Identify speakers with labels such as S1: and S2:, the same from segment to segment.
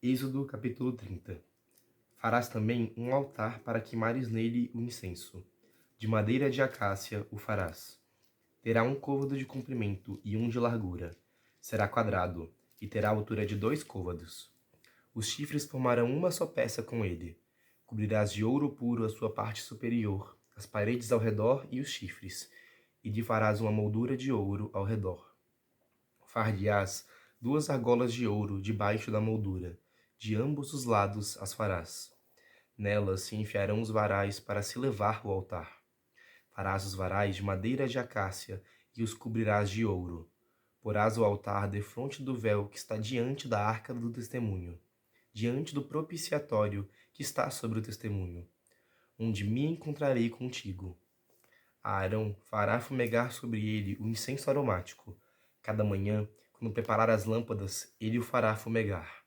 S1: Êxodo capítulo 30. Farás também um altar para queimares nele o incenso. De madeira de acácia o farás. Terá um côvado de comprimento e um de largura. Será quadrado, e terá altura de 2 côvados. Os chifres formarão uma só peça com ele. Cobrirás de ouro puro a sua parte superior, as paredes ao redor e os chifres, e lhe farás uma moldura de ouro ao redor. Far-lhe-ás 2 argolas de ouro debaixo da moldura, de ambos os lados as farás. Nelas se enfiarão os varais para se levar o altar. Farás os varais de madeira de acácia e os cobrirás de ouro. Porás o altar defronte do véu que está diante da arca do testemunho, diante do propiciatório que está sobre o testemunho, onde me encontrarei contigo. Arão fará fumegar sobre ele o incenso aromático. Cada manhã, quando preparar as lâmpadas, ele o fará fumegar.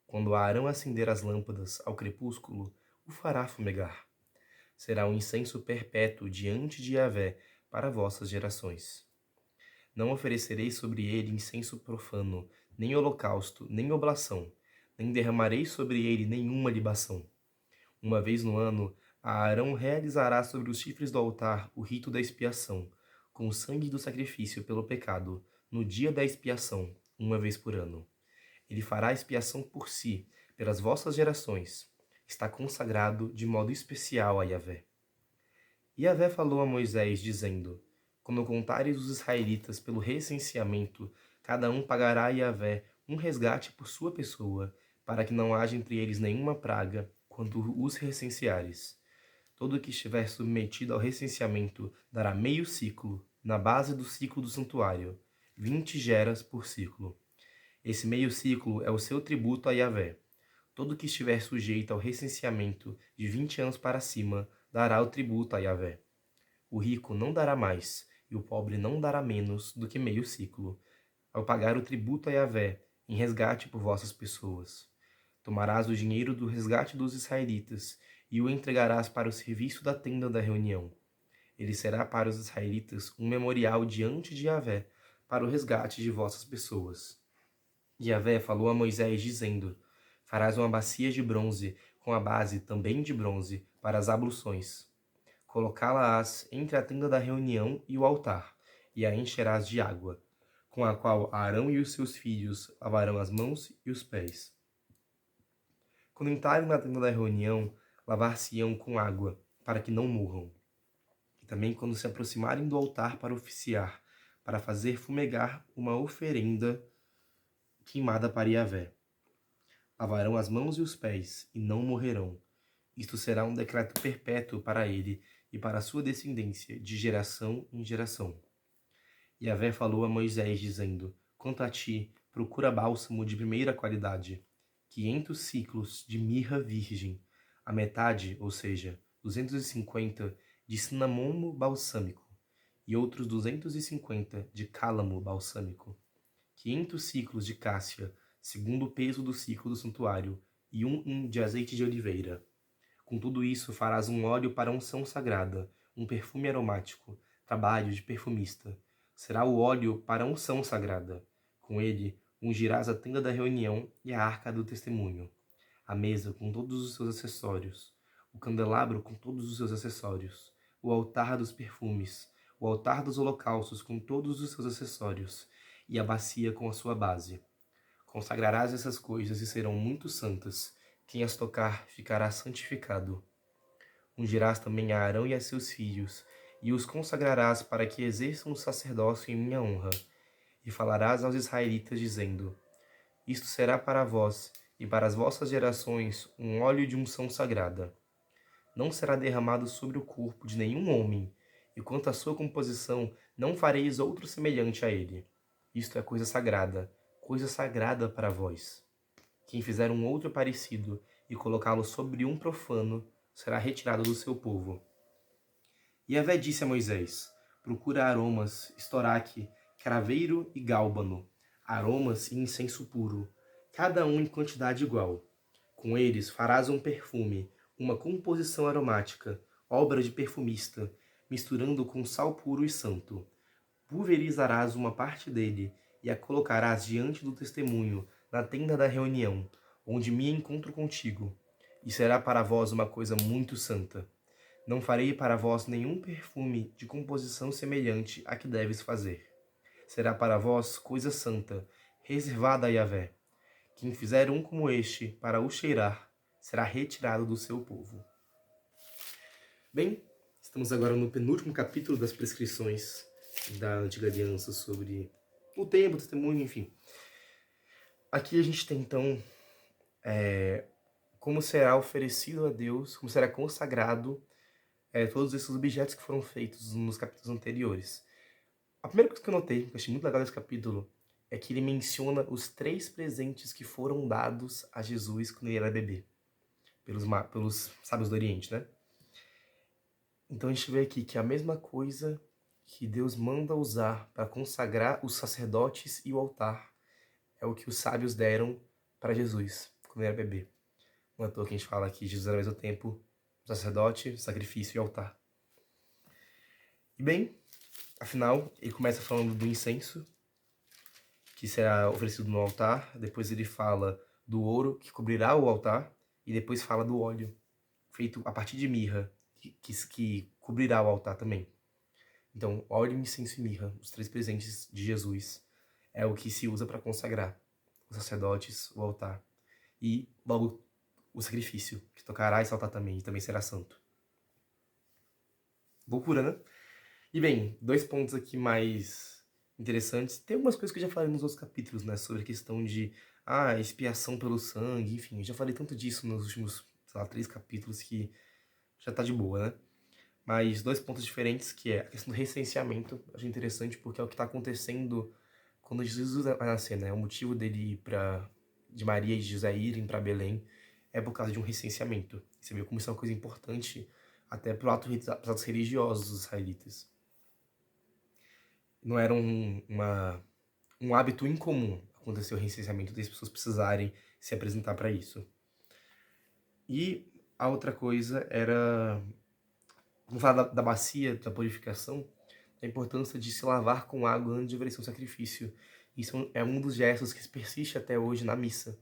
S1: Quando Arão acender as lâmpadas ao crepúsculo, o fará fumegar. Será um incenso perpétuo diante de Yahvé para vossas gerações. Não oferecereis sobre ele incenso profano, nem holocausto, nem oblação, nem derramarei sobre ele nenhuma libação. Uma vez no ano, Arão realizará sobre os chifres do altar o rito da expiação, com o sangue do sacrifício pelo pecado, no dia da expiação, uma vez por ano. Ele fará expiação por si, pelas vossas gerações. Está consagrado de modo especial a Yahvé. Yahvé falou a Moisés, dizendo: Quando contares os israelitas pelo recenseamento, cada um pagará a Yahvé um resgate por sua pessoa, para que não haja entre eles nenhuma praga, quando os recenseares. Todo o que estiver submetido ao recenseamento dará meio ciclo, na base do ciclo do santuário, 20 geras por ciclo. Esse meio ciclo é o seu tributo a Yahvé. Todo o que estiver sujeito ao recenseamento de 20 anos para cima dará o tributo a Yahvé. O rico não dará mais, e o pobre não dará menos do que meio ciclo, ao pagar o tributo a Yahvé, em resgate por vossas pessoas. Tomarás o dinheiro do resgate dos israelitas, e o entregarás para o serviço da tenda da reunião. Ele será para os israelitas um memorial diante de Yahvé, para o resgate de vossas pessoas. Yahvé falou a Moisés, dizendo: Farás uma bacia de bronze, com a base também de bronze, para as abluções. Colocá-la-ás entre a tenda da reunião e o altar, e a encherás de água, com a qual Arão e os seus filhos lavarão as mãos e os pés. Quando entrarem na tenda da reunião, lavar-se-ão com água, para que não morram. E também quando se aproximarem do altar para oficiar, para fazer fumegar uma oferenda queimada para Yahvé. Lavarão as mãos e os pés, e não morrerão. Isto será um decreto perpétuo para ele e para a sua descendência, de geração em geração. Yahvé falou a Moisés, dizendo: Quanto a ti, procura bálsamo de primeira qualidade, 500 ciclos de mirra virgem, a metade, ou seja, 250, de cinamomo balsâmico, e outros 250 de cálamo balsâmico, 500 ciclos de cássia, segundo o peso do ciclo do santuário, e um de azeite de oliveira. Com tudo isso farás um óleo para unção sagrada, um perfume aromático, trabalho de perfumista. Será o óleo para unção sagrada. Com ele ungirás a tenda da reunião e a arca do testemunho, a mesa com todos os seus acessórios, o candelabro com todos os seus acessórios, o altar dos perfumes, o altar dos holocaustos com todos os seus acessórios, e a bacia com a sua base. Consagrarás essas coisas e serão muito santas. Quem as tocar ficará santificado. Ungirás também a Arão e a seus filhos, e os consagrarás para que exerçam o sacerdócio em minha honra. E falarás aos israelitas, dizendo: Isto será para vós e para as vossas gerações um óleo de unção sagrada. Não será derramado sobre o corpo de nenhum homem, e quanto à sua composição, não fareis outro semelhante a ele. Isto é coisa sagrada para vós. Quem fizer um outro parecido e colocá-lo sobre um profano será retirado do seu povo. Yahvé disse a Moisés: Procura aromas, estoraque, craveiro e gálbano, aromas e incenso puro, cada um em quantidade igual. Com eles farás um perfume, uma composição aromática, obra de perfumista, misturando com sal puro e santo. Pulverizarás uma parte dele e a colocarás diante do testemunho, na tenda da reunião, onde me encontro contigo, e será para vós uma coisa muito santa. Não farei para vós nenhum perfume de composição semelhante à que deves fazer. Será para vós coisa santa, reservada a Yahvé. Quem fizer um como este para o cheirar, será retirado do seu povo. Bem, estamos agora no penúltimo capítulo das prescrições da Antiga Aliança sobre o tempo, o testemunho, enfim. Aqui a gente tem, então, como será oferecido a Deus, como será consagrado todos esses objetos que foram feitos nos capítulos anteriores. A primeira coisa que eu notei, que eu achei muito legal desse capítulo, é que ele menciona os 3 presentes que foram dados a Jesus quando ele era bebê, pelos sábios do Oriente, né? Então a gente vê aqui que a mesma coisa que Deus manda usar para consagrar os sacerdotes e o altar é o que os sábios deram para Jesus quando ele era bebê. Não é à toa que a gente fala que Jesus era ao mesmo tempo sacerdote, sacrifício e altar. E bem, afinal, ele começa falando do incenso, que será oferecido no altar. Depois ele fala do ouro, que cobrirá o altar. E depois fala do óleo, feito a partir de mirra, que cobrirá o altar também. Então, óleo, incenso e mirra, os 3 presentes de Jesus, é o que se usa para consagrar os sacerdotes, o altar. E logo o sacrifício, que tocará esse altar também, e também será santo. Loucura, né? E bem, 2 pontos aqui mais interessantes. Tem algumas coisas que eu já falei nos outros capítulos, né? Sobre a questão de expiação pelo sangue, enfim. Eu já falei tanto disso nos últimos, sei lá, 3 capítulos que já tá de boa, né? Mas 2 pontos diferentes, que é a questão do recenseamento. Eu achei interessante porque é o que tá acontecendo quando Jesus vai nascer, né? O motivo dele ir de Maria e de José irem para Belém é por causa de um recenseamento. Você vê como isso é uma coisa importante até para os atos religiosos dos israelitas. Não era um hábito incomum acontecer o recenseamento das pessoas precisarem se apresentar para isso. E a outra coisa era, vamos falar da bacia, da purificação, a importância de se lavar com água antes de oferecer um sacrifício. Isso é um dos gestos que persiste até hoje na missa,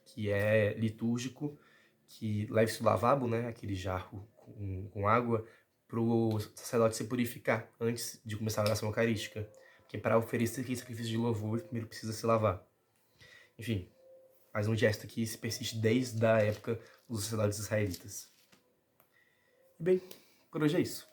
S1: que é litúrgico, que leva-se o lavabo, né, aquele jarro com água, para o sacerdote se purificar antes de começar a oração eucarística. Porque para oferecer aquele sacrifício de louvor, primeiro precisa se lavar. Enfim, mais um gesto que se persiste desde a época dos sacerdotes israelitas. E bem, por hoje é isso.